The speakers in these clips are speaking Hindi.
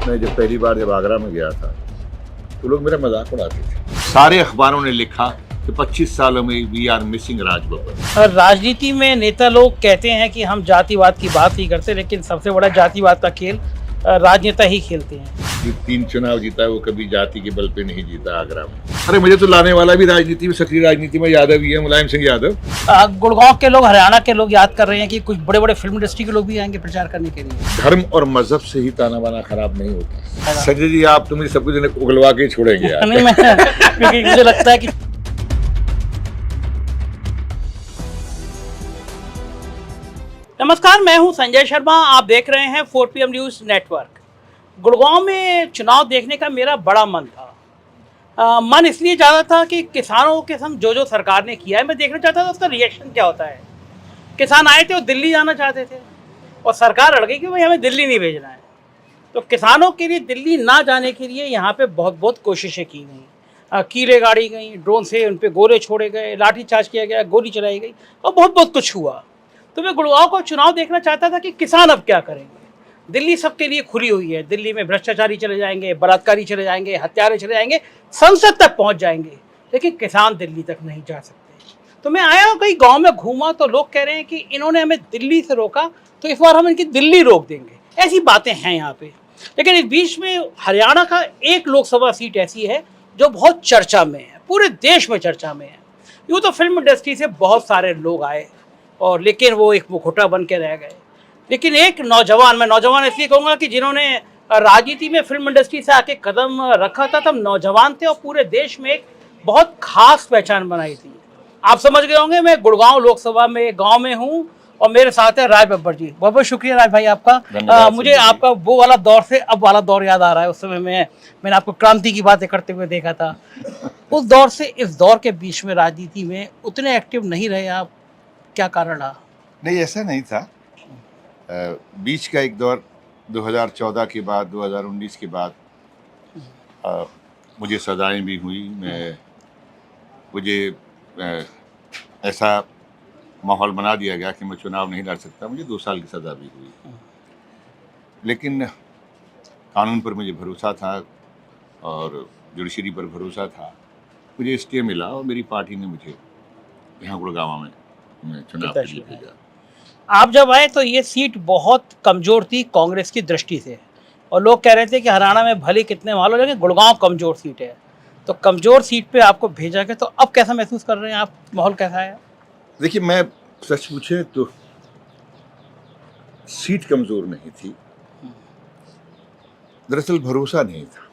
मैं जब पहली बार जब आगरा में गया था तो लोग मेरा मजाक उड़ाते थे। सारे अखबारों ने लिखा कि 25 सालों में we are missing Raj Babbar. और राजनीति में नेता लोग कहते हैं कि हम जातिवाद की बात नहीं करते, लेकिन सबसे बड़ा जातिवाद का खेल राजनेता ही खेलते हैं। जो 3 चुनाव जीता है वो कभी जाति के बल पे नहीं जीता आगरा में। अरे मुझे तो लाने वाला भी राजनीति में, सक्रिय राजनीति में यादव ही है, मुलायम सिंह यादव। गुड़गांव के लोग, हरियाणा के लोग याद कर रहे हैं कि कुछ बड़े बड़े फिल्म इंडस्ट्री के लोग भी आएंगे प्रचार करने के लिए। धर्म और मजहब से ही ताना बाना खराब नहीं होता। संजय जी, आप तो मुझे सब कुछ उगलवा के छोड़ेंगे यार। नहीं, मैं क्योंकि मुझे लगता है कि नमस्कार, मैं हूं संजय शर्मा। आप देख रहे हैं 4PM न्यूज़ नेटवर्क। गुड़गांव में चुनाव देखने का मेरा बड़ा मन था। मन इसलिए ज़्यादा था कि किसानों के संग जो सरकार ने किया है, मैं देखना चाहता था उसका रिएक्शन क्या होता है। किसान आए थे और दिल्ली जाना चाहते थे और सरकार अड़ गई कि भाई हमें दिल्ली नहीं भेजना है। तो किसानों के लिए दिल्ली ना जाने के लिए यहाँ पे बहुत कोशिशें की गई। कीले गाड़ी गई, ड्रोन से उन पर गोले छोड़े गए, लाठीचार्ज किया गया, गोली चलाई गई और बहुत कुछ हुआ। तो मैं गुड़गांव को चुनाव देखना चाहता था कि किसान अब क्या करेंगे। दिल्ली सबके लिए खुली हुई है। दिल्ली में भ्रष्टाचारी चले जाएंगे, बलात्कारी चले जाएंगे, हत्यारे चले जाएंगे, संसद तक पहुंच जाएंगे, लेकिन किसान दिल्ली तक नहीं जा सकते। तो मैं आया, कई गांव में घूमा तो लोग कह रहे हैं कि इन्होंने हमें दिल्ली से रोका तो इस बार हम इनकी दिल्ली रोक देंगे। ऐसी बातें हैं यहाँ पे। लेकिन इस बीच में हरियाणा का एक लोकसभा सीट ऐसी है जो बहुत चर्चा में है, पूरे देश में चर्चा में है। यूँ तो फिल्म इंडस्ट्री से बहुत सारे लोग आए और लेकिन वो एक मुखौटा बन के रह गए। लेकिन एक नौजवान, मैं नौजवान इसलिए कहूँगा कि जिन्होंने राजनीति में फिल्म इंडस्ट्री से आके कदम रखा था, तब नौजवान थे और पूरे देश में एक बहुत खास पहचान बनाई थी। आप समझ गए होंगे, मैं गुड़गांव लोकसभा में गांव में हूँ और मेरे साथ है राज बब्बर जी। बहुत बहुत शुक्रिया राज भाई आपका। मुझे आपका वो वाला दौर से अब वाला दौर याद आ रहा है। उस समय मैंने आपको क्रांति की बातें करते हुए देखा था। उस दौर से इस दौर के बीच में राजनीति में उतने एक्टिव नहीं रहे आप, क्या कारण रहा? नहीं, ऐसा नहीं था। बीच का एक दौर 2014 के बाद, 2019 के बाद मुझे सजाएं भी हुई। मुझे ऐसा माहौल बना दिया गया कि मैं चुनाव नहीं लड़ सकता। मुझे 2 साल की सज़ा भी हुई, लेकिन कानून पर मुझे भरोसा था और जुडिशरी पर भरोसा था। मुझे स्टे मिला और मेरी पार्टी ने मुझे यहाँ गुड़गांव में चुनाव के लिए भेजा। आप जब आए तो ये सीट बहुत कमज़ोर थी कांग्रेस की दृष्टि से, और लोग कह रहे थे कि हरियाणा में भले कितने मालूम, लेकिन गुड़गांव कमज़ोर सीट है। तो कमज़ोर सीट पे आपको भेजा गया, तो अब कैसा महसूस कर रहे हैं आप? माहौल कैसा है? देखिए, मैं सच पूछे तो सीट कमज़ोर नहीं थी, दरअसल भरोसा नहीं था।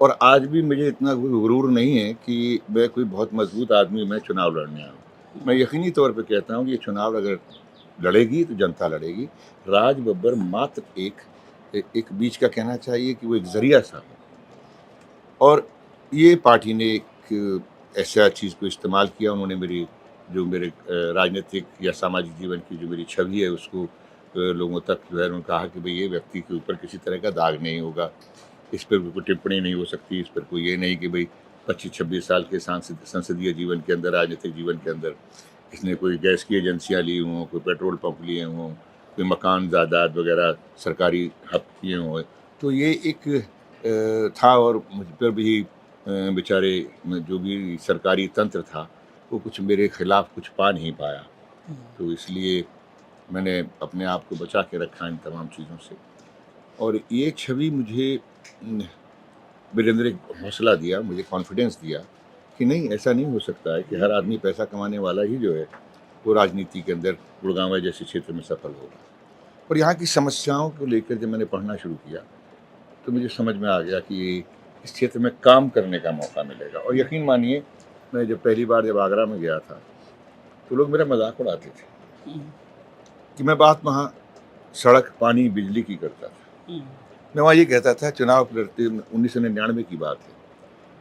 और आज भी मुझे इतना गुरूर नहीं है कि मैं कोई बहुत मजबूत आदमी, मैं चुनाव लड़ने आया हूँ। मैं यकीनी तौर पे कहता हूँ कि ये चुनाव अगर लड़ेगी तो जनता लड़ेगी। राज बब्बर मात्र एक बीच का कहना चाहिए कि वो एक जरिया सा हो, और ये पार्टी ने एक ऐसा चीज़ को इस्तेमाल किया। उन्होंने मेरे राजनीतिक या सामाजिक जीवन की जो मेरी छवि है उसको लोगों तक जो है, उन्होंने कहा कि भाई ये व्यक्ति के ऊपर किसी तरह का दाग नहीं होगा, इस पर कोई टिप्पणी नहीं हो सकती, इस पर कोई ये नहीं कि भाई 25-26 साल के संसदीय जीवन के अंदर, राजनीतिक जीवन के अंदर इसने कोई गैस की एजेंसियां ली हों, कोई पेट्रोल पंप लिए हों, कोई मकान जायदाद वगैरह सरकारी हक किए हों। तो ये एक था, और मुझ पर भी बेचारे जो भी सरकारी तंत्र था वो कुछ मेरे खिलाफ कुछ पा नहीं पाया। तो इसलिए मैंने अपने आप को बचा के रखा इन तमाम चीज़ों से, और ये छवि मुझे मेरे अंदर एक हौसला दिया, मुझे कॉन्फिडेंस दिया कि नहीं, ऐसा नहीं हो सकता है कि हर आदमी पैसा कमाने वाला ही जो है वो राजनीति के अंदर गुड़गांव जैसे क्षेत्र में सफल होगा। और यहाँ की समस्याओं को लेकर जब मैंने पढ़ना शुरू किया तो मुझे समझ में आ गया कि इस क्षेत्र में काम करने का मौका मिलेगा। और यकीन मानिए, मैं जब पहली बार जब आगरा में गया था तो लोग मेरा मजाक उड़ाते थे कि मैं बात वहाँ सड़क, पानी, बिजली की करता था। मैं वहाँ ये कहता था, चुनाव लड़ते 1999 की बात है,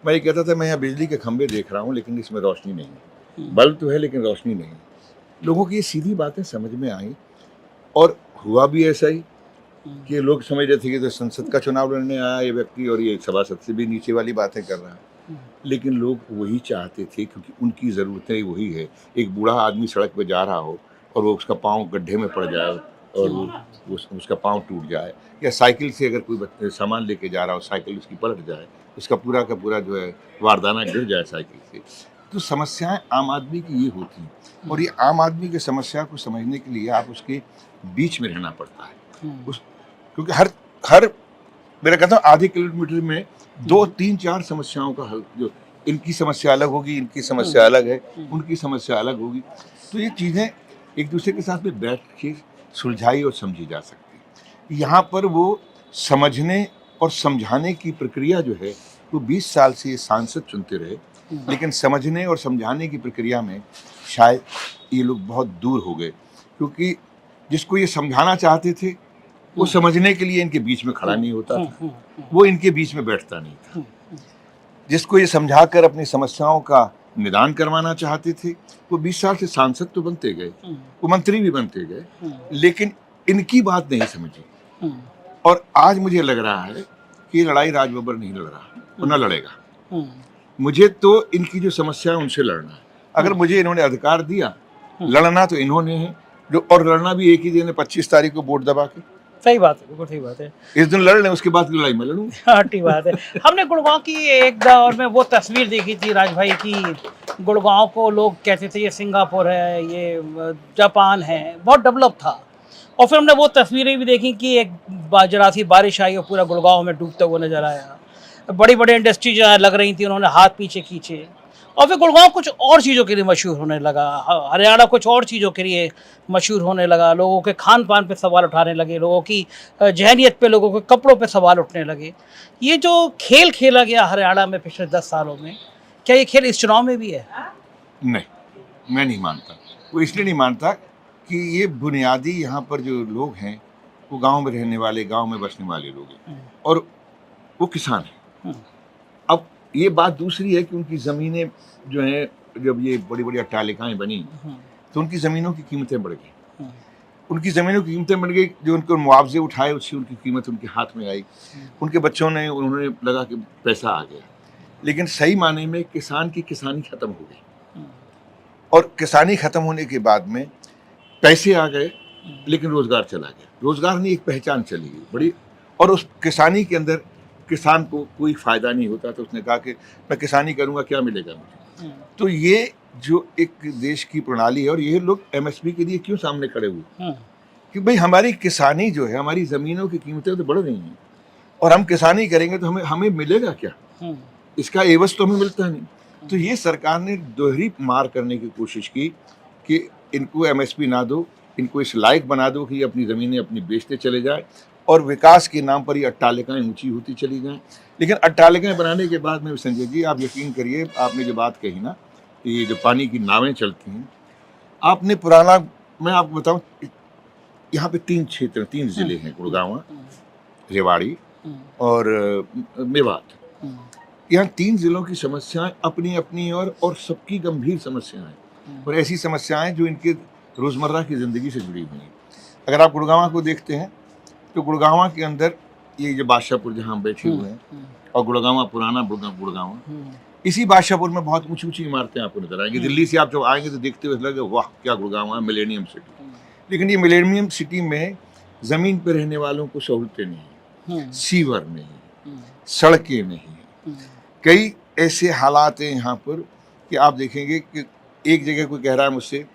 मैं ये कहता था मैं यहाँ बिजली के खंभे देख रहा हूँ लेकिन इसमें रोशनी नहीं है, बल्ब तो है लेकिन रोशनी नहीं। लोगों की ये सीधी बातें समझ में आई, और हुआ भी ऐसा ही कि लोग समझ रहे थे कि तो संसद का चुनाव लड़ने आया ये व्यक्ति और ये सभासद से भी नीचे वाली बातें कर रहा है। लेकिन लोग वही चाहते थे क्योंकि उनकी ज़रूरतें वही है। एक बूढ़ा आदमी सड़क पर जा रहा हो और वो उसका पाँव गड्ढे में पड़ जाए और उसका पाँव टूट जाए, या साइकिल से अगर कोई सामान लेके जा रहा हो, साइकिल उसकी पलट जाए, उसका पूरा का पूरा जो है वारदाना गिर जाए साइकिल से। तो समस्याएं आम आदमी की ये होती हैं, और ये आम आदमी की समस्या को समझने के लिए आप उसके बीच में रहना पड़ता है। क्योंकि हर मेरा कहता हूँ आधे किलोमीटर में 2, 3, 4 समस्याओं का हल, जो इनकी समस्या अलग होगी, इनकी समस्या अलग है, उनकी समस्या अलग होगी। तो ये चीज़ें एक दूसरे के साथ में बैठ के सुलझाई और समझी जा सकती है। यहाँ पर वो समझने और समझाने की प्रक्रिया जो है वो 20 साल से ये सांसद चुनते रहे, लेकिन समझने और समझाने की प्रक्रिया में शायद ये लोग बहुत दूर हो गए, क्योंकि जिसको ये समझाना चाहते थे वो समझने के लिए इनके बीच में खड़ा नहीं होता था, वो इनके बीच में बैठता नहीं था। जिसको ये समझाकर अपनी समस्याओं का निदान करवाना चाहते थे वो 20 साल से सांसद तो बनते गए, वो मंत्री भी बनते गए, लेकिन इनकी बात नहीं समझी। और आज मुझे लग रहा है कि ये लड़ाई राज बब्बर नहीं लड़ रहा और न लड़ेगा। मुझे तो इनकी जो समस्या है उनसे लड़ना है। अगर मुझे इन्होंने अधिकार दिया, लड़ना तो इन्होंने है, जो और लड़ना भी एक ही दिन है, 25 तारीख को वोट दबा के। सही बात है, बिल्कुल सही बात है। इस दिन लड़ लें, उसके बाद की लड़ाई में लड़ूं। हाँ ठीक बात है। हमने गुड़गांव की एक दौर में वो तस्वीर देखी थी राज भाई की, गुड़गांव को लोग कहते थे ये सिंगापुर है, ये जापान है, बहुत डेवलप था। और फिर हमने वो तस्वीरें भी देखी कि एक जरा सी बारिश आई और पूरा गुड़गांव में डूबता हुआ नजर आया। बड़ी बड़ी इंडस्ट्री जहाँ लग रही थी उन्होंने हाथ पीछे खींचे, और फिर गुड़गांव कुछ और चीज़ों के लिए मशहूर होने लगा, हरियाणा कुछ और चीज़ों के लिए मशहूर होने लगा। लोगों के खान पान पे सवाल उठाने लगे, लोगों की जहनियत पे, लोगों के कपड़ों पे सवाल उठने लगे। ये जो खेल खेला गया हरियाणा में पिछले 10 सालों में, क्या ये खेल इस चुनाव में भी है? नहीं, मैं नहीं मानता। वो इसलिए नहीं मानता कि ये बुनियादी यहाँ पर जो लोग हैं वो गाँव में रहने वाले, गाँव में बसने वाले लोग हैं, और वो किसान हैं। अब ये बात दूसरी है कि उनकी ज़मीनें जो हैं, जब ये बड़ी बड़ी अट्टालिकाएं बनी तो उनकी ज़मीनों की कीमतें बढ़ गई। उनकी ज़मीनों की कीमतें बढ़ गई, जो उनको मुआवजे उठाए उससे उनकी कीमत उनके हाथ में आई। उनके बच्चों ने, उन्होंने लगा कि पैसा आ गया, लेकिन सही माने में किसान की किसानी ख़त्म हो गई। और किसानी ख़त्म होने के बाद में पैसे आ गए, लेकिन रोज़गार चला गया। रोज़गार नहीं, एक पहचान चली गई बड़ी। और उस किसानी के अंदर किसान को कोई फ़ायदा नहीं होता, तो उसने कहा कि मैं किसानी करूँगा, क्या मिलेगा मुझे। तो ये जो एक देश की प्रणाली है, और ये लोग एमएसपी के लिए क्यों सामने खड़े हुए कि भाई हमारी किसानी जो है, हमारी ज़मीनों की कीमतें तो बढ़ रही हैं, और हम किसानी करेंगे तो हमें मिलेगा क्या? इसका एवज तो हमें मिलता नहीं। तो ये सरकार ने दोहरी मार करने की कोशिश की कि इनको एमएसपी ना दो, इनको इस लायक बना दो कि ये अपनी ज़मीनें अपनी बेचते चले जाए, और विकास के नाम पर ये अट्टालिकाएं ऊंची होती चली जाएं। लेकिन अट्टालिकाएं बनाने के बाद में संजय जी, आप यकीन करिए, आपने जो बात कही ना, ये जो पानी की नावें चलती हैं, आपने पुराना, मैं आपको बताऊं, यहाँ पे 3 क्षेत्र, 3 जिले हैं, गुड़गांव, रेवाड़ी और मेवात। यहाँ 3 जिलों की समस्याएं अपनी अपनी और सबकी गंभीर समस्याएं, और ऐसी समस्याएं जो इनके रोज़मर्रा की ज़िंदगी से जुड़ी हुई हैं। अगर आप गुड़गांव को देखते हैं तो गुड़गांव के अंदर ये जो बादशाहपुर जहाँ हम बैठे हुए हैं, और गुड़गांव पुराना गुड़गांव, इसी बादशाहपुर में बहुत ऊंची ऊंची इमारतें आपको नजर आएंगी। दिल्ली से आप जब आएंगे तो देखते हुए लगे वाह क्या गुड़गांव है, मिलेनियम सिटी। लेकिन ये मिलेनियम सिटी में ज़मीन पर रहने वालों को सहूलतें नहीं हैं, सीवर नहीं, सड़कें नहीं। कई ऐसे हालात हैं यहाँ पर कि आप देखेंगे कि एक जगह कोई कह रहा है मुझसे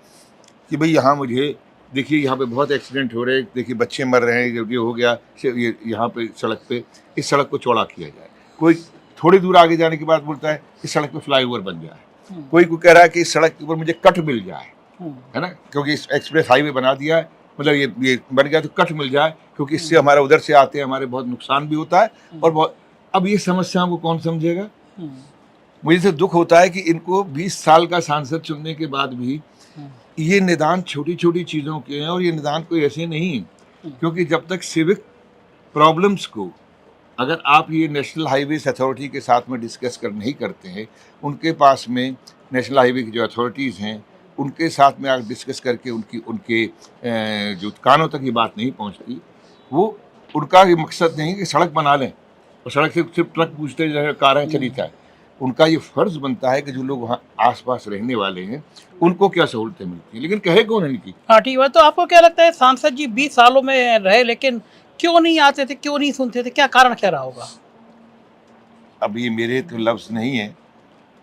कि भाई यहाँ मुझे देखिए, यहाँ पे बहुत एक्सीडेंट हो रहे हैं, देखिए बच्चे मर रहे हैं, ये हो गया, ये यहाँ पे सड़क पे, इस सड़क को चौड़ा किया जाए। कोई थोड़ी दूर आगे जाने के बाद बोलता है इस सड़क पे फ्लाईओवर बन जाए। कोई कह रहा है कि इस सड़क के ऊपर मुझे कट मिल जाए, है ना, क्योंकि इस एक्सप्रेस हाईवे बना दिया है, मतलब ये बन गया तो कट मिल जाए, क्योंकि इससे हमारा उधर से आते हैं, हमारे बहुत नुकसान भी होता है। और बहुत, अब ये समस्याओं को कौन समझेगा? मुझे तो दुख होता है कि इनको 20 साल का सांसद चुनने के बाद भी ये निदान छोटी छोटी चीज़ों के हैं, और ये निदान कोई ऐसे नहीं है, क्योंकि जब तक सिविक प्रॉब्लम्स को अगर आप ये नेशनल हाईवेज अथॉरिटी के साथ में डिस्कस नहीं करते हैं, उनके पास में नेशनल हाईवे की जो अथॉरिटीज़ हैं उनके साथ में आप डिस्कस करके उनके जो कानों तक ये बात नहीं पहुंचती, वो उनका ये मकसद नहीं कि सड़क बना लें और सड़क से सिर्फ ट्रक पूछते जाए, कारें चली जाए। उनका ये फ़र्ज़ बनता है कि जो लोग वहाँ आस-पास रहने वाले हैं, उनको क्या सहूलतें मिलती हैं, लेकिन कहे कौन इनकी? हाँ, ठीक है। तो आपको क्या लगता है सांसद जी 20 सालों में रहे लेकिन क्यों नहीं आते थे, क्यों नहीं सुनते थे? क्या कारण क्या रहा होगा? अब ये मेरे तो लफ्ज़ नहीं हैं,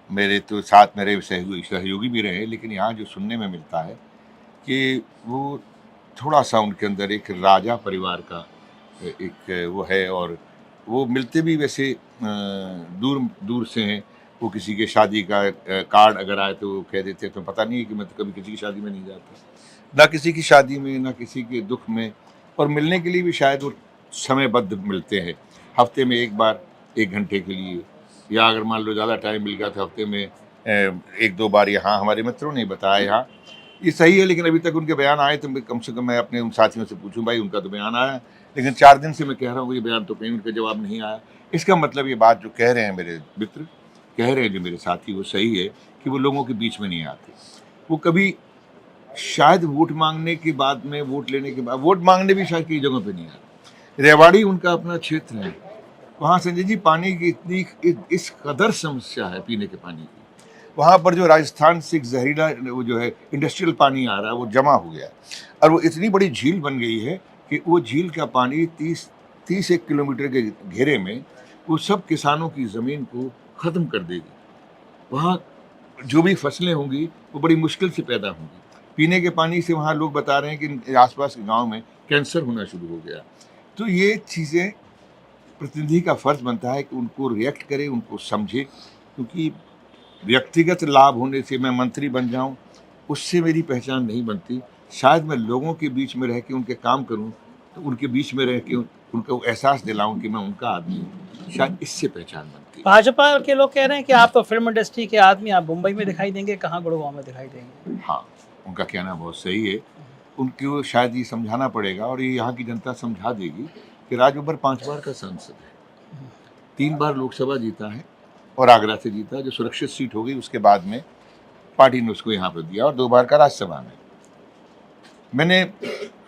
मेरे तो साथ मेरे सहयोगी भी रहे, लेकिन यहाँ जो सुनने में मिलता है कि वो थोड़ा-सा उनके अंदर एक राजा परिवार का एक वो है, और वो मिलते भी वैसे दूर दूर से हैं। वो किसी के शादी का कार्ड अगर आए तो वो कह देते हैं, तो पता नहीं है कि मैं तो कभी किसी की शादी में नहीं जाता। ना किसी की शादी में, ना किसी के दुःख में, और मिलने के लिए भी शायद वो समयबद्ध मिलते हैं। हफ़्ते में 1 बार 1 घंटे के लिए, या अगर मान लो ज़्यादा टाइम मिल गया तो हफ़्ते में 1-2 बार यहाँ हमारे मित्रों ने बताया यहाँ। ये सही है, लेकिन अभी तक उनके बयान आए तो मैं कम से कम मैं अपने उन साथियों से पूछूं, भाई उनका तो बयान आया, लेकिन 4 दिन से मैं कह रहा हूँ ये बयान तो कहीं उनका जवाब नहीं आया। इसका मतलब ये बात जो कह रहे हैं मेरे मित्र, कह रहे हैं जो मेरे साथी, वो सही है कि वो लोगों के बीच में नहीं आते। वो कभी शायद वोट मांगने के बाद में, वोट लेने के बाद, वोट मांगने भी शायद कई जगहों पर नहीं आते। रेवाड़ी उनका अपना क्षेत्र है, वहाँ संजय जी पानी की इतनी इस कदर समस्या है पीने के पानी की। वहाँ पर जो राजस्थान से एक जहरीला वो जो है इंडस्ट्रियल पानी आ रहा है, वो जमा हो गया है, और वो इतनी बड़ी झील बन गई है कि वो झील का पानी 30 किलोमीटर के घेरे में वो सब किसानों की ज़मीन को ख़त्म कर देगी। वहाँ जो भी फसलें होंगी वो बड़ी मुश्किल से पैदा होंगी। पीने के पानी से वहाँ लोग बता रहे हैं कि आसपास के गाँव में कैंसर होना शुरू हो गया। तो ये चीज़ें प्रतिनिधि का फ़र्ज़ बनता है कि उनको रिएक्ट करे, उनको समझे, क्योंकि व्यक्तिगत लाभ होने से मैं मंत्री बन जाऊं, उससे मेरी पहचान नहीं बनती। शायद मैं लोगों के बीच में रह के उनके काम करूं, तो उनके बीच में रह के उनको एहसास दिलाऊं कि मैं उनका आदमी हूं, शायद इससे पहचान बनती है। भाजपा के लोग कह रहे हैं कि आप तो फिल्म इंडस्ट्री के आदमी, आप मुंबई में दिखाई देंगे, कहाँ गुड़गांव में दिखाई देंगे? हाँ, उनका कहना बहुत सही है। उनको शायद ये समझाना पड़ेगा, और ये यहाँ की जनता समझा देगी कि राज बब्बर 5 बार का सांसद है, 3 बार लोकसभा जीता है और आगरा से जीता, जो सुरक्षित सीट हो गई। उसके बाद में पार्टी ने उसको यहाँ पर दिया, और 2 बार का राज्यसभा में। मैंने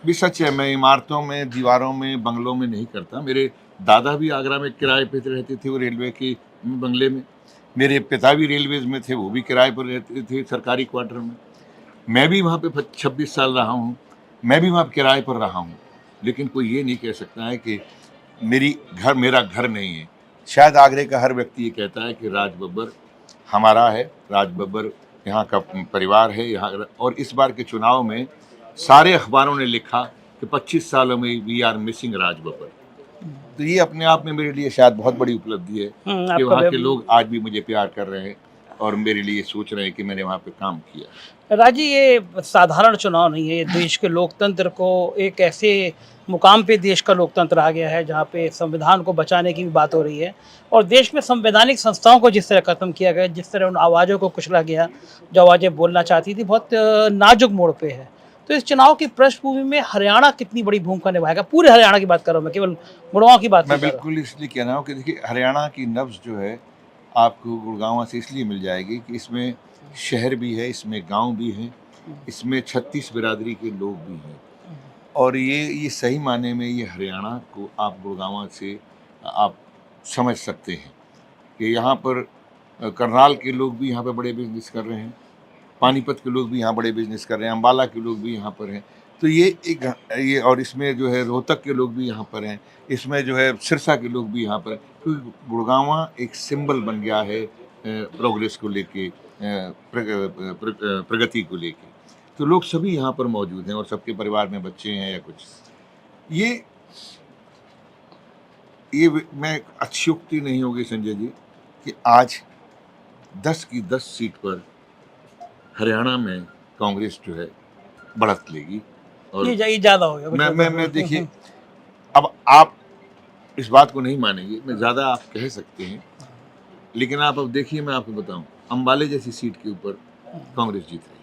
भी सच है, मैं इमारतों में, दीवारों में, बंगलों में नहीं करता। मेरे दादा भी आगरा में किराए पे रहते थे, वो रेलवे के बंगले में। मेरे पिता भी रेलवेज में थे, वो भी किराए पर रहते थे सरकारी क्वार्टर में। मैं भी वहाँ पे 26 साल रहा हूँ, मैं भी वहाँ किराए पर रहा हूँ, लेकिन कोई ये नहीं कह सकता है कि मेरा घर नहीं है। शायद आगरे का हर व्यक्ति ये कहता है कि राज बब्बर हमारा है, राज बब्बर यहाँ का परिवार है यहाँ। और इस बार के चुनाव में सारे अखबारों ने लिखा कि 25 सालों में we are missing Raj Babbar. तो ये अपने आप में मेरे लिए शायद बहुत बड़ी उपलब्धि है कि वहाँ के लोग आज भी मुझे प्यार कर रहे हैं और मेरे लिए सोच रहे हैं कि मैंने वहाँ पे काम किया। राजी, ये साधारण चुनाव नहीं है, ये देश के लोकतंत्र को एक ऐसे मुकाम पे देश का लोकतंत्र आ गया है जहाँ पे संविधान को बचाने की भी बात हो रही है, और देश में संवैधानिक संस्थाओं को जिस तरह ख़त्म किया गया, जिस तरह उन आवाज़ों को कुचला गया जो आवाज़ें बोलना चाहती थी, बहुत नाजुक मोड़ पे है। तो इस चुनाव की पृष्ठभूमि में हरियाणा कितनी बड़ी भूमिका निभाएगा? पूरे हरियाणा की बात कर रहा हूँ मैं, केवल गुड़गांव की बात मैं नहीं कर रहा। बिल्कुल इसलिए कह रहा हूँ कि देखिए, हरियाणा की नब्ज़ जो है आपको गुड़गांव से इसलिए मिल जाएगी कि इसमें शहर भी है, इसमें गांव भी हैं, इसमें 36 बिरादरी के लोग भी हैं, और ये सही माने में ये हरियाणा को आप गुड़गांव से आप समझ सकते हैं कि यहाँ पर करनाल के लोग भी यहाँ पर बड़े बिजनेस कर रहे हैं, पानीपत के लोग भी यहाँ बड़े बिजनेस कर रहे हैं, अम्बाला के लोग भी यहाँ पर हैं। तो ये और इसमें जो है रोहतक के लोग भी यहाँ पर हैं, इसमें जो है सिरसा के लोग भी यहाँ पर हैं, क्योंकि गुड़गांवा एक सिंबल बन गया है प्रोग्रेस को लेके, प्रगति को लेके। तो लोग सभी यहाँ पर मौजूद हैं और सबके परिवार में बच्चे हैं या कुछ। ये मैं अतिशयोक्ति नहीं होगी संजय जी कि आज 10 की 10 सीट पर हरियाणा में कांग्रेस जो है बढ़त लेगी। और ये ज़्यादा हो गया। मैं देखिए, अब आप इस बात को नहीं मानेंगे, मैं ज़्यादा आप कह सकते हैं, लेकिन आप अब देखिए, मैं आपको बताऊं, अम्बाले जैसी सीट के ऊपर कांग्रेस जीत रही है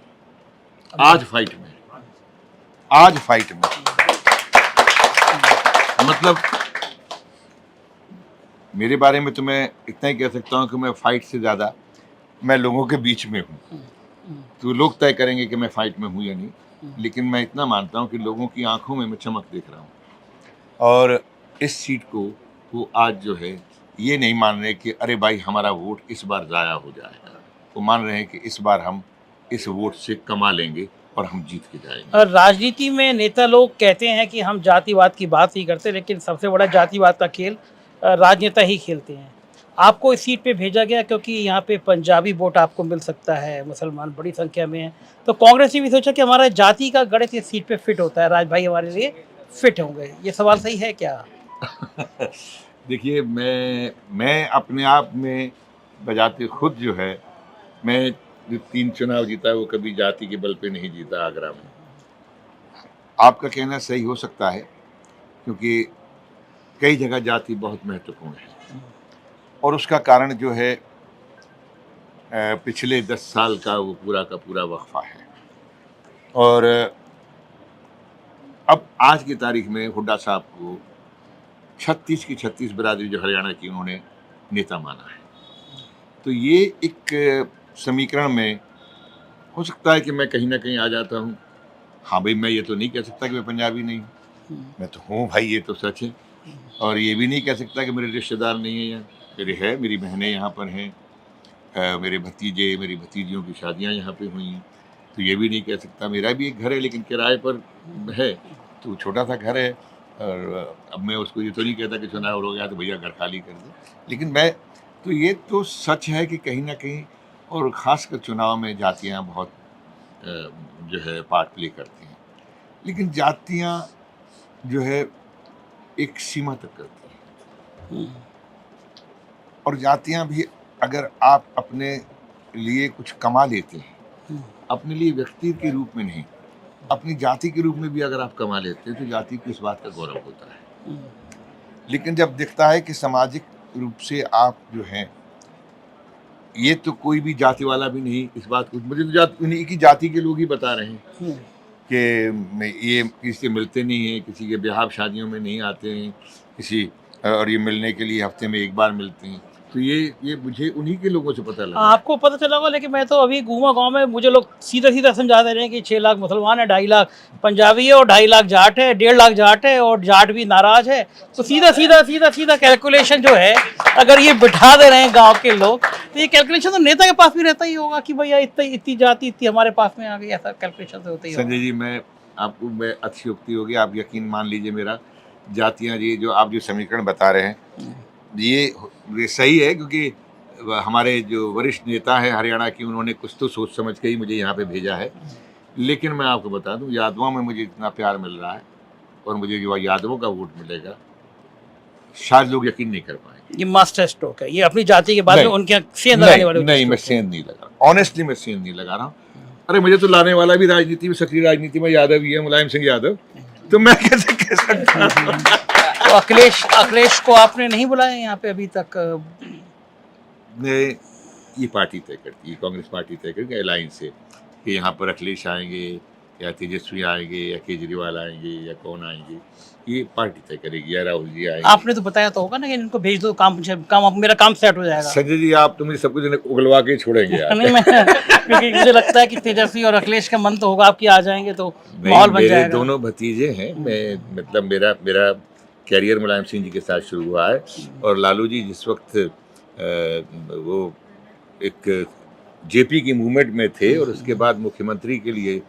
आज फाइट में। मतलब मेरे बारे में तो मैं इतना ही कह सकता हूं कि मैं फाइट से ज़्यादा मैं लोगों के बीच में हूं। तो लोग तय करेंगे कि मैं फाइट में हूं या नहीं, लेकिन मैं इतना मानता हूं कि लोगों की आंखों में मैं चमक देख रहा हूं, और इस सीट को वो आज जो है ये नहीं मान रहे कि अरे भाई हमारा वोट इस बार ज़ाया हो जाएगा, वो मान रहे हैं कि इस बार हम इस वोट से कमा लेंगे और हम जीत के जाएंगे। और राजनीति में नेता लोग कहते हैं कि हम जातिवाद की बात नहीं करते, लेकिन सबसे बड़ा जातिवाद का खेल राजनेता ही खेलते हैं। आपको इस सीट पे भेजा गया क्योंकि यहाँ पे पंजाबी वोट आपको मिल सकता है, मुसलमान बड़ी संख्या में हैं, तो कांग्रेस ने भी सोचा कि हमारा जाति का गणित इस सीट पे फिट होता है, राज भाई हमारे लिए फिट होंगे। ये सवाल सही है क्या? देखिए, मैं अपने आप में बजाते खुद जो है, मैं जो 3 चुनाव जीता है वो कभी जाति के बल पे नहीं जीता आगरा में। आपका कहना सही हो सकता है, क्योंकि कई जगह जाति बहुत महत्वपूर्ण है और उसका कारण जो है पिछले 10 साल का वो पूरा का पूरा वक्फा है। और अब आज की तारीख में हुड्डा साहब को 36 की 36 बिरादरी जो हरियाणा की, उन्होंने नेता माना है। तो ये एक समीकरण में हो सकता है कि मैं कहीं ना कहीं आ जाता हूँ। हाँ भाई, मैं ये तो नहीं कह सकता कि मैं पंजाबी नहीं हूँ, मैं तो हूँ भाई, ये तो सच है। और ये भी नहीं कह सकता कि मेरे रिश्तेदार नहीं है यहाँ, मेरे है, मेरी बहनें यहाँ पर हैं, मेरे भतीजे मेरी भतीजियों की शादियाँ यहाँ पे हुई हैं। तो ये भी नहीं कह सकता, मेरा भी एक घर है लेकिन किराए पर है, तो छोटा सा घर है। और अब मैं उसको ये तो नहीं कहता कि चुनाव हो गया तो भैया घर खाली कर दे, लेकिन मैं तो ये तो सच है कि कहीं ना कहीं, और ख़ासकर चुनाव में जातियाँ बहुत जो है पार्ट प्ले करती हैं। लेकिन जातियाँ जो है एक सीमा तक करती हैं, और जातियाँ भी अगर आप अपने लिए कुछ कमा लेते हैं, अपने लिए व्यक्ति के रूप में नहीं, अपनी जाति के रूप में भी अगर आप कमा लेते हैं, तो जाति को इस बात का गौरव होता है। लेकिन जब दिखता है कि सामाजिक रूप से आप जो हैं, ये तो कोई भी जाति वाला भी नहीं, इस बात को मुझे तो उन्हीं की जाति के लोग ही बता रहे हैं कि ये किसी से मिलते नहीं हैं, किसी के ब्याह शादियों में नहीं आते हैं, किसी और ये मिलने के लिए हफ्ते में एक बार मिलते हैं। तो ये मुझे उन्हीं के लोगों से पता लगा। आपको पता चला होगा, लेकिन मैं तो अभी घूमा गांव में, मुझे लोग सीधा सीधा समझा दे रहे हैं कि 6 लाख मुसलमान है, 2.5 लाख पंजाबी है और 2.5 लाख जाट है, 1.5 लाख जाट है और जाट भी नाराज है। तो सीधा सीधा सीधा सीधा कैलकुलेशन जो है, अगर ये बिठा दे रहे हैं गाँव के लोग, तो ये कैलकुलेशन तो नेता के पास भी रहता ही होगा कि भैया इतनी जाति इतनी हमारे पास में आ गई, ऐसा कैलकुलेशन तो होता ही होगा। संजय जी, मैं अतिशयोक्ति होगी, आप यकीन मान लीजिए मेरा, जातियाँ जी जो आप जो समीकरण बता रहे हैं ये सही है, क्योंकि हमारे जो वरिष्ठ नेता हैं हरियाणा की, उन्होंने कुछ तो सोच समझ के ही मुझे यहाँ पे भेजा है। लेकिन मैं आपको बता दूं, यादवों में मुझे इतना प्यार मिल रहा है और मुझे जो यादवों का वोट मिलेगा, शायद लोग यकीन नहीं कर पाएंगे। ये मास्टर स्ट्रोक है, ये अपनी जाति के बारे में उनके सेंध लगाने वाले। नहीं, मैं सेंध नहीं लगा, ऑनेस्टली मैं सेंध नहीं लगा रहा हूँ। अरे मुझे तो लाने वाला भी राजनीति में, सक्रिय राजनीति में यादव ही है, मुलायम सिंह यादव, तो मैं कैसे कह सकता हूँ। तो अखिलेश को आपने नहीं बुलाया यहाँ पे अभी तक? ये पार्टी तय करती है, कांग्रेस पार्टी तय करती अलायंस से, कि यहाँ पर अखिलेश आएंगे या तेजस्वी आएंगे या केजरीवाल आएंगे या कौन आएंगे, ये पार्टी तय करेगी, या राहुल जी आएंगे। आपने तो बताया तो होगा ना कि इनको भेज दो, मेरा काम सेट हो जाएगा। संजय जी, आप तो मुझे सब कुछ उगलवा के छोड़ेंगे यार। नहीं, मैं क्योंकि मुझे लगता है कि तेजस्वी और अखिलेश का मन तो होगा आपकी आ जाएंगे तो माहौल बन जाएगा। मेरे दोनों भतीजे हैं, मैं मतलब मेरा कैरियर मुलायम सिंह जी के साथ शुरू हुआ है, और लालू जी जिस वक्त वो एक जेपी की मूवमेंट में थे और उसके बाद मुख्यमंत्री के लिए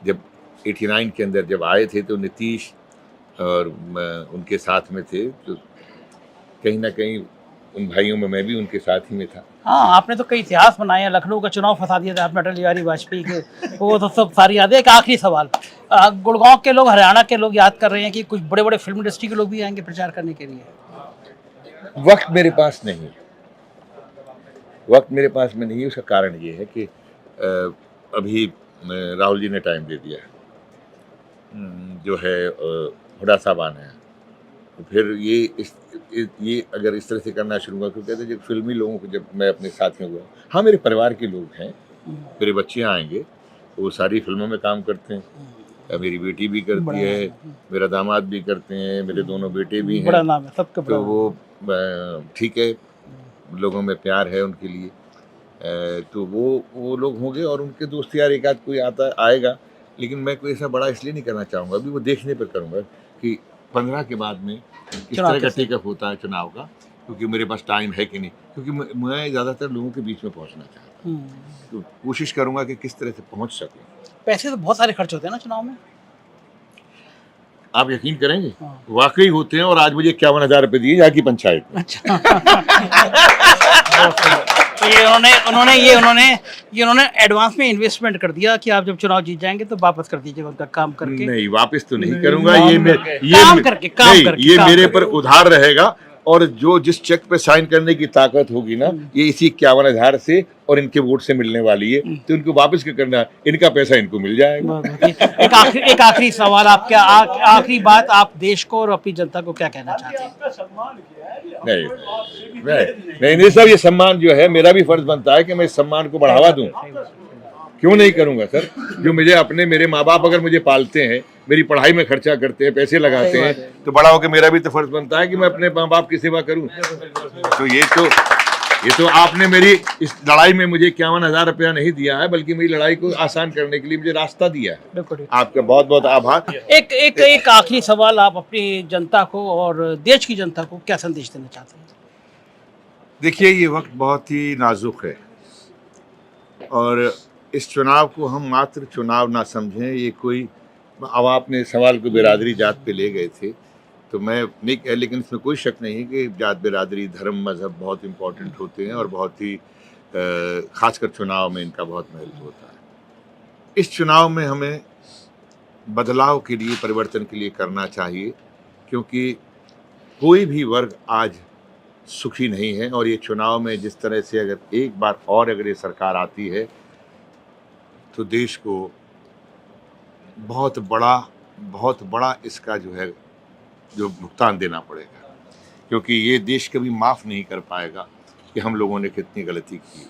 जब 89 के अंदर जब आए थे, तो नीतीश और उनके साथ में थे, तो कहीं ना कहीं उन भाइयों में मैं भी उनके साथ ही में था। हाँ, आपने तो कई इतिहास बनाए हैं, लखनऊ का चुनाव फंसा दिया था आपने अटल बिहारी वाजपेयी के, वो तो सब सारी याद है। एक आखिरी सवाल, गुड़गांव के लोग, हरियाणा के लोग याद कर रहे हैं कि कुछ बड़े बड़े फिल्म इंडस्ट्री के लोग भी आएंगे प्रचार करने के लिए। वक्त मेरे पास नहीं, वक्त मेरे पास में नहीं है। उसका कारण ये है कि अभी राहुल जी ने टाइम दे दिया है, जो है हुड्डा साहब आने हैं, तो फिर ये अगर इस तरह से करना शुरू हुआ, क्योंकि कहते जब फिल्मी लोगों को, जब मैं अपने साथियों को, हाँ मेरे परिवार के लोग हैं, मेरे बच्चे आएंगे, वो सारी फिल्मों में काम करते हैं, मेरी बेटी भी करती है, मेरा दामाद भी करते हैं, मेरे दोनों बेटे भी हैं, बड़ा नाम है सबका। तो वो ठीक है, लोगों में प्यार है उनके लिए, तो वो लोग होंगे और उनके दोस्त यार एक आध कोई आएगा। लेकिन मैं कोई ऐसा बड़ा इसलिए नहीं करना चाहूँगा, अभी वो देखने पर करूँगा कि 15 के बाद में किस तरह का टेकअप होता है चुनाव का, क्योंकि मेरे पास टाइम है कि नहीं, क्योंकि मैं ज़्यादातर लोगों के बीच में पहुंचना चाहता हूँ, तो कोशिश करूंगा कि किस तरह से पहुंच सकूं। पैसे तो बहुत सारे खर्च होते हैं ना चुनाव में। आप यकीन करेंगे, हाँ। वाकई होते हैं। और आज मुझे 51,000 रुपये दिए यहाँ की पंचायत में। अच्छा। तो उन्होंने एडवांस में इन्वेस्टमेंट कर दिया कि आप जब चुनाव जीत जाएंगे तो वापस कर दीजिएगा उनका काम करके। नहीं, वापस तो नहीं करूंगा। ये काम करके मेरे पर उधार रहेगा। और जो जिस चेक पे साइन करने की ताकत होगी ना, ये इसी 51,000 से और इनके वोट से मिलने वाली है, तो इनको वापस क्या करना है, इनका पैसा इनको मिल जाएगा। एक आखिरी सवाल, आप क्या आखिरी बात आप देश को और अपनी जनता को क्या कहना चाहते हैं? नहीं सर, ये सम्मान जो है, मेरा भी फर्ज बनता है कि मैं इस सम्मान को बढ़ावा दूं। क्यों नहीं करूंगा सर? जो मेरे माँ बाप अगर मुझे पालते हैं, मेरी पढ़ाई में खर्चा करते हैं, पैसे लगाते हैं, तो बड़ा होकर मेरा भी तो फर्ज बनता है कि मैं अपने माँ बाप की सेवा करूं। तो ये तो आपने मेरी इस लड़ाई में मुझे 51,000 रुपया नहीं दिया है, बल्कि मेरी लड़ाई को आसान करने के लिए मुझे रास्ता दिया है। आपका बहुत बहुत आभार। एक आखिरी सवाल, आप अपनी जनता को और देश की जनता को क्या संदेश देना चाहते हैं? देखिए, ये वक्त बहुत ही नाजुक है और इस चुनाव को हम मात्र चुनाव ना समझें। ये कोई, अब आपने सवाल को बिरादरी जात पे ले गए थे, तो मैं नहीं, लेकिन इसमें कोई शक नहीं कि जात बिरादरी धर्म मजहब बहुत इम्पोर्टेंट होते हैं और बहुत ही खासकर चुनाव में इनका बहुत महत्व होता है। इस चुनाव में हमें बदलाव के लिए, परिवर्तन के लिए करना चाहिए, क्योंकि कोई भी वर्ग आज सुखी नहीं है। और ये चुनाव में जिस तरह से अगर एक बार और अगर ये सरकार आती है तो देश को बहुत बड़ा इसका जो भुगतान देना पड़ेगा, क्योंकि ये देश कभी माफ़ नहीं कर पाएगा कि हम लोगों ने कितनी गलती की।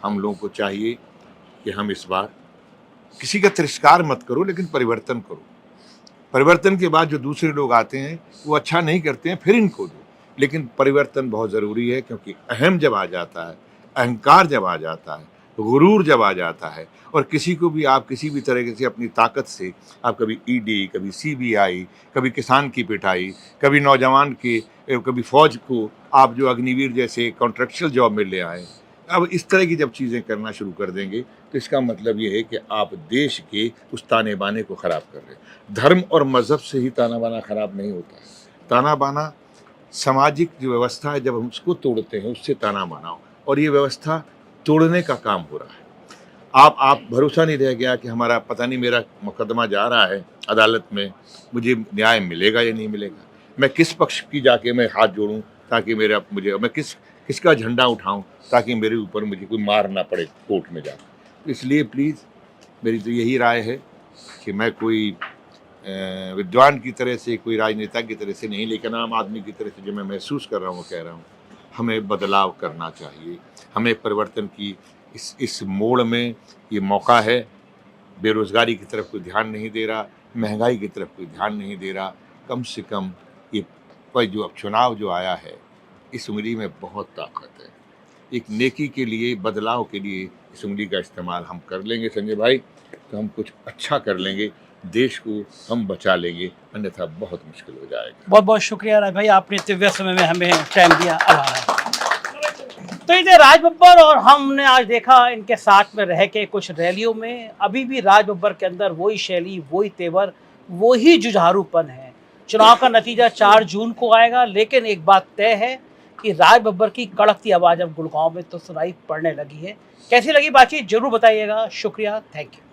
हम लोगों को चाहिए कि हम इस बार किसी का तिरस्कार मत करो, लेकिन परिवर्तन करो। परिवर्तन के बाद जो दूसरे लोग आते हैं वो अच्छा नहीं करते हैं, फिर इनको दो। लेकिन परिवर्तन बहुत ज़रूरी है, क्योंकि अहम जब आ जाता है, अहंकार जब आ जाता है, गुरूर जब आ जाता है, और किसी को भी आप किसी भी तरीके से अपनी ताकत से, आप कभी ईडी, कभी सीबीआई, कभी किसान की पिटाई, कभी नौजवान के, कभी फौज को आप जो अग्निवीर जैसे कॉन्ट्रेक्चुअल जॉब में ले आए, अब इस तरह की जब चीज़ें करना शुरू कर देंगे तो इसका मतलब ये है कि आप देश के उस ताने बाने को ख़राब कर रहे हैं। धर्म और मज़हब से ही ताना बाना ख़राब नहीं होता है। ताना बाना सामाजिक जो व्यवस्था है, जब हम उसको तोड़ते हैं, उससे ताना बाना, और ये व्यवस्था तोड़ने का काम हो रहा है। आप भरोसा नहीं रह गया कि हमारा, पता नहीं मेरा मुकदमा जा रहा है अदालत में, मुझे न्याय मिलेगा या नहीं मिलेगा। मैं किस पक्ष की जाके मैं हाथ जोड़ूं ताकि मैं किसका झंडा उठाऊं ताकि मेरे ऊपर मुझे कोई मार ना पड़े कोर्ट में जाकर। इसलिए प्लीज़ मेरी तो यही राय है कि मैं कोई विद्वान की तरह से, कोई राजनेता की तरह से नहीं, लेकिन आम आदमी की तरह से जो मैं महसूस कर रहा हूँ वो कह रहा हूँ, हमें बदलाव करना चाहिए। हमें परिवर्तन की इस मोड़ में ये मौका है। बेरोज़गारी की तरफ कोई ध्यान नहीं दे रहा, महंगाई की तरफ कोई ध्यान नहीं दे रहा। कम से कम ये जो अब चुनाव जो आया है, इस उंगली में बहुत ताकत है। एक नेकी के लिए, बदलाव के लिए इस उंगली का इस्तेमाल हम कर लेंगे संजय भाई, तो हम कुछ अच्छा कर लेंगे, देश को हम बचा लेंगे, अन्यथा बहुत मुश्किल हो जाएगा। बहुत बहुत शुक्रिया राज भाई, आपने इतने व्यस्त समय में हमें टाइम दिया। आभार। तो ये राज बब्बर, और हमने आज देखा इनके साथ में रह के कुछ रैलियों में, अभी भी राज बब्बर के अंदर वही शैली, वही तेवर, वही जुझारूपन है। चुनाव का नतीजा 4 जून को आएगा, लेकिन एक बात तय है कि राज बब्बर की कड़कती आवाज़ अब गुड़गांव में तो सुनाई पड़ने लगी है। कैसी लगी बातचीत जरूर बताइएगा। शुक्रिया, थैंक यू।